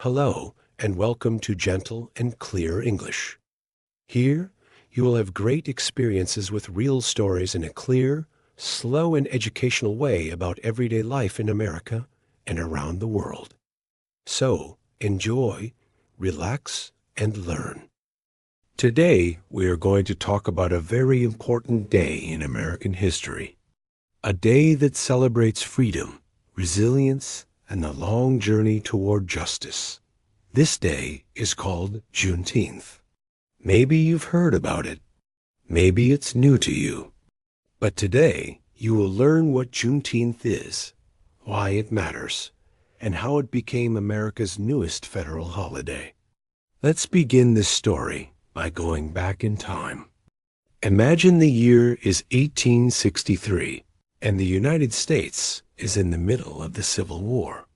Hello, and welcome to Gentle and Clear English. Here, you will have great experiences with real stories in a clear, slow, and educational way about everyday life in America and around the world. So, enjoy, relax, and learn. Today, we are going to talk about a very important day in American history. A day that celebrates freedom, resilience, and the long journey toward justice. This day is called Juneteenth. Maybe you've heard about it. Maybe it's new to you. But today, you will learn what Juneteenth is, why it matters, and how it became America's newest federal holiday. Let's begin this story by going back in time. Imagine the year is 1863, and the United States is in the middle of the Civil War.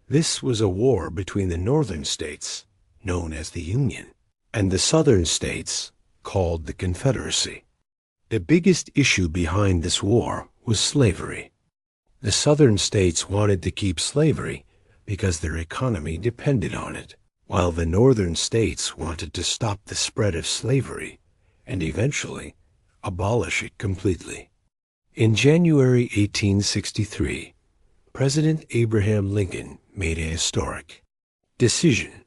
This was a war between the northern states, known as the Union, and the southern states, called the Confederacy. The biggest issue behind this war was slavery. The southern states wanted to keep slavery because their economy depended on it, while the northern states wanted to stop the spread of slavery and eventually abolish it completely. In January 1863, President Abraham Lincoln made a historic decision.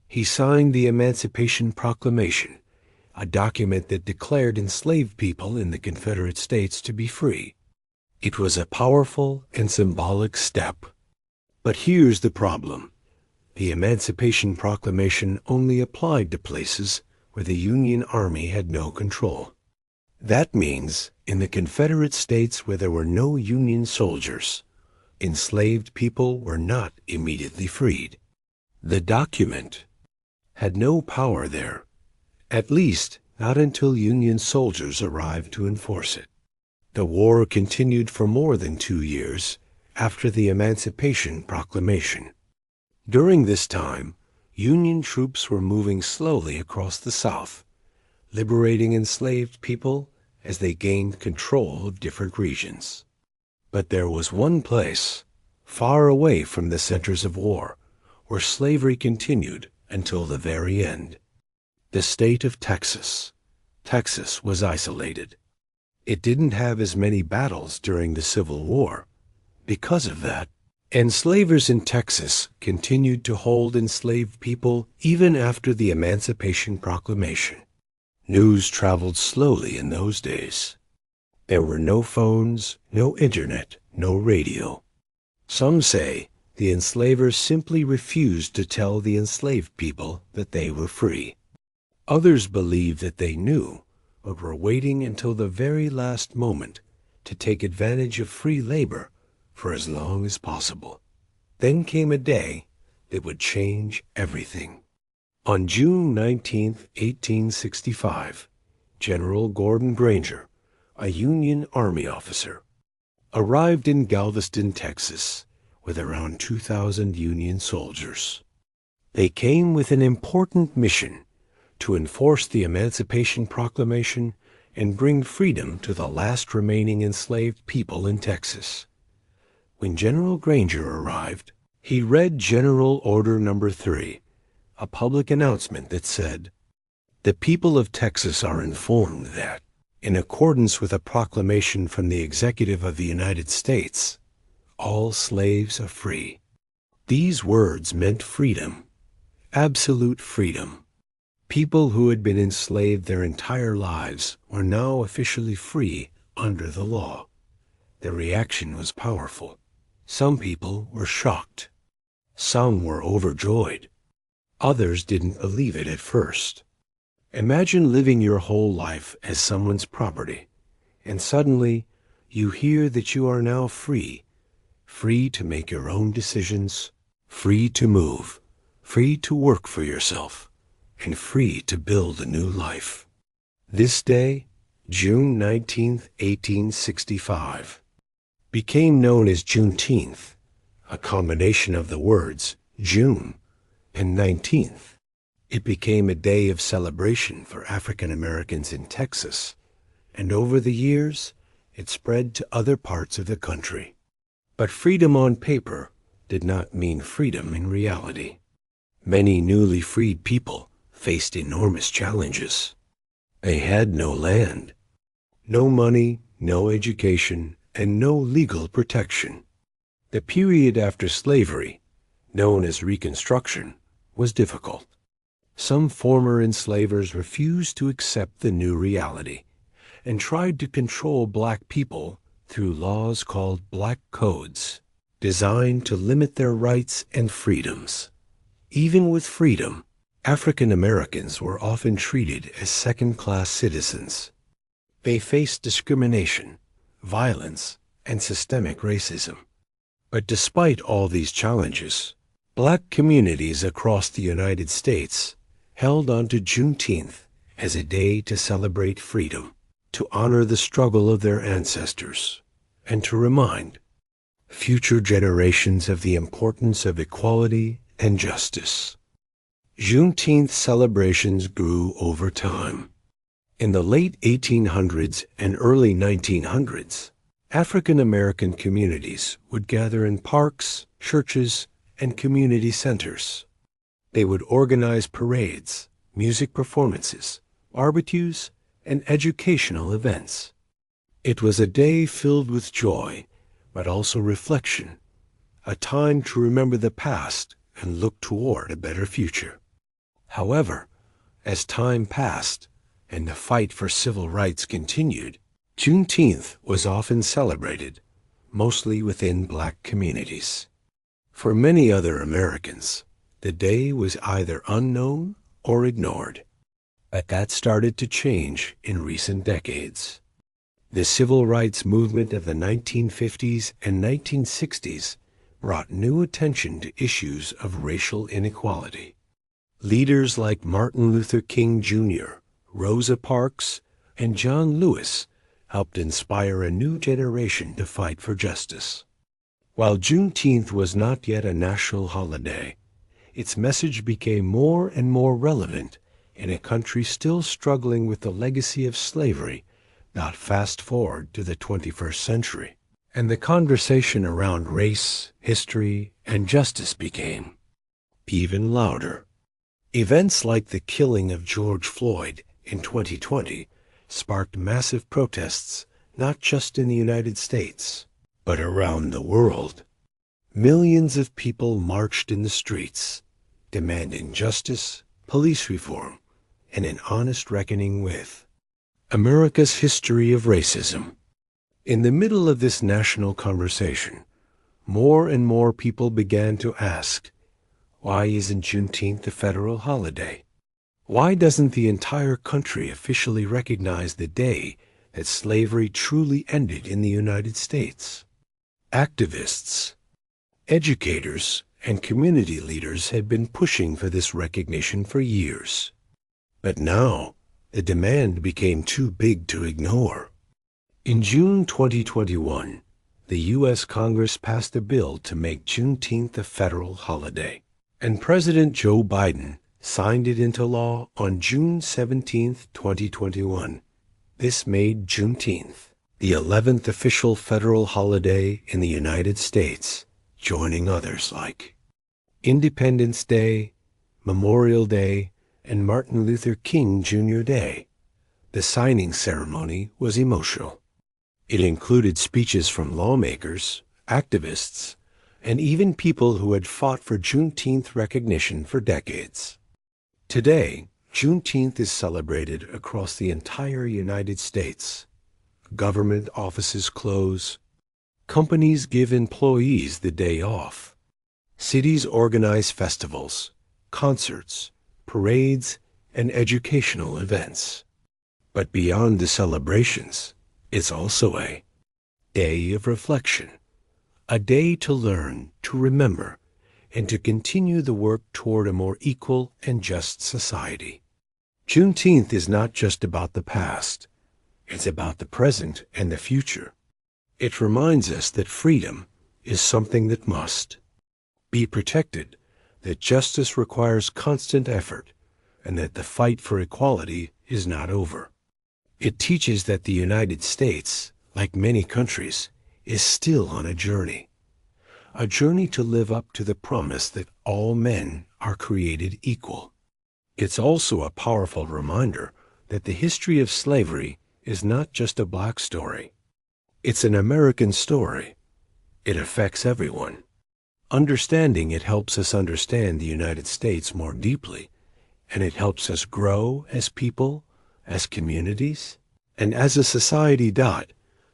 He signed the Emancipation Proclamation, a document that declared enslaved people in the Confederate States to be free. It was a powerful and symbolic step. But here's the problem. The Emancipation Proclamation only applied to places where the Union Army had no control. That means in the Confederate States where there were no Union soldiers, enslaved people were not immediately freed. The document had no power there, at least not until Union soldiers arrived to enforce it. The war continued for more than 2 years after the Emancipation Proclamation. During this time, Union troops were moving slowly across the South, liberating enslaved people as they gained control of different regions. But there was one place, far away from the centers of war, where slavery continued until the very end. The state of Texas. Texas was isolated. It didn't have as many battles during the Civil War. Because of that, enslavers in Texas continued to hold enslaved people even after the Emancipation Proclamation. News traveled slowly in those days. There were no phones, no internet, no radio. Some say the enslavers simply refused to tell the enslaved people that they were free. Others believed that they knew, but were waiting until the very last moment to take advantage of free labor for as long as possible. Then came a day that would change everything. On June 19, 1865, General Gordon Granger, a Union Army officer, arrived in Galveston, Texas, with around 2,000 Union soldiers. They came with an important mission to enforce the Emancipation Proclamation and bring freedom to the last remaining enslaved people in Texas. When General Granger arrived, he read General Order No. 3, a public announcement that said, "The people of Texas are informed that, in accordance with a proclamation from the Executive of the United States, all slaves are free." These words meant freedom, absolute freedom. People who had been enslaved their entire lives were now officially free under the law. The reaction was powerful. Some people were shocked. Some were overjoyed. Others didn't believe it at first. Imagine living your whole life as someone's property, and suddenly you hear that you are now free, free to make your own decisions, free to move, free to work for yourself, and free to build a new life. This day, June 19, 1865, became known as Juneteenth, a combination of the words June and 19th. It became a day of celebration for African Americans in Texas, and over the years, it spread to other parts of the country. But freedom on paper did not mean freedom in reality. Many newly freed people faced enormous challenges. They had no land, no money, no education, and no legal protection. The period after slavery, known as Reconstruction, was difficult. Some former enslavers refused to accept the new reality and tried to control black people through laws called black codes, designed to limit their rights and freedoms. Even with freedom, African Americans were often treated as second-class citizens. They faced discrimination, violence, and systemic racism. But despite all these challenges, black communities across the United States held on to Juneteenth as a day to celebrate freedom, to honor the struggle of their ancestors, and to remind future generations of the importance of equality and justice. Juneteenth celebrations grew over time. In the late 1800s and early 1900s, African American communities would gather in parks, churches, and community centers. They would organize parades, music performances, barbecues, and educational events. It was a day filled with joy, but also reflection, a time to remember the past and look toward a better future. However, as time passed and the fight for civil rights continued, Juneteenth was often celebrated, mostly within black communities. For many other Americans, the day was either unknown or ignored. But that started to change in recent decades. The civil rights movement of the 1950s and 1960s brought new attention to issues of racial inequality. Leaders like Martin Luther King Jr., Rosa Parks, and John Lewis helped inspire a new generation to fight for justice. While Juneteenth was not yet a national holiday, its message became more and more relevant in a country still struggling with the legacy of slavery. Not fast forward to the 21st century, and the conversation around race, history, and justice became even louder. Events like the killing of George Floyd in 2020 sparked massive protests not just in the United States, but around the world. Millions of people marched in the streets, demanding justice, police reform, and an honest reckoning with America's history of racism. In the middle of this national conversation, more and more people began to ask, why isn't Juneteenth a federal holiday? Why doesn't the entire country officially recognize the day that slavery truly ended in the United States? Activists, educators, and community leaders had been pushing for this recognition for years. But now, the demand became too big to ignore. In June 2021, the U.S. Congress passed a bill to make Juneteenth a federal holiday, and President Joe Biden signed it into law on June 17, 2021. This made Juneteenth the 11th official federal holiday in the United States, joining others like Independence Day, Memorial Day, and Martin Luther King Jr. Day. The signing ceremony was emotional. It included speeches from lawmakers, activists, and even people who had fought for Juneteenth recognition for decades. Today, Juneteenth is celebrated across the entire United States. Government offices close. Companies give employees the day off. Cities organize festivals, concerts, parades, and educational events. But beyond the celebrations, it's also a day of reflection, a day to learn, to remember, and to continue the work toward a more equal and just society. Juneteenth is not just about the past. It's about the present and the future. It reminds us that freedom is something that must be protected, that justice requires constant effort, and that the fight for equality is not over. It teaches that the United States, like many countries, is still on a a journey to live up to the promise that all men are created equal. It's also a powerful reminder that the history of slavery is not just a black story. It's an American story. It affects everyone. Understanding it helps us understand the United States more deeply, and it helps us grow as people, as communities, and as a society.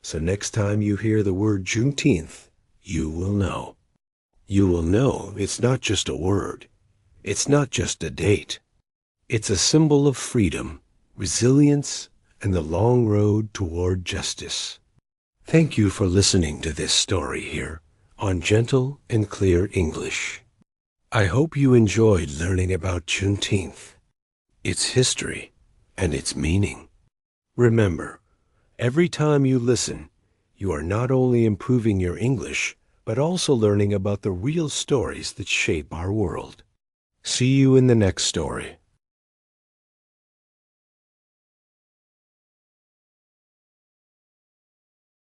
So next time you hear the word Juneteenth, you will know. You will know it's not just a word. It's not just a date. It's a symbol of freedom, resilience, and the long road toward justice. Thank you for listening to this story here on Gentle and Clear English. I hope you enjoyed learning about Juneteenth, its history, and its meaning. Remember, every time you listen, you are not only improving your English, but also learning about the real stories that shape our world. See you in the next story.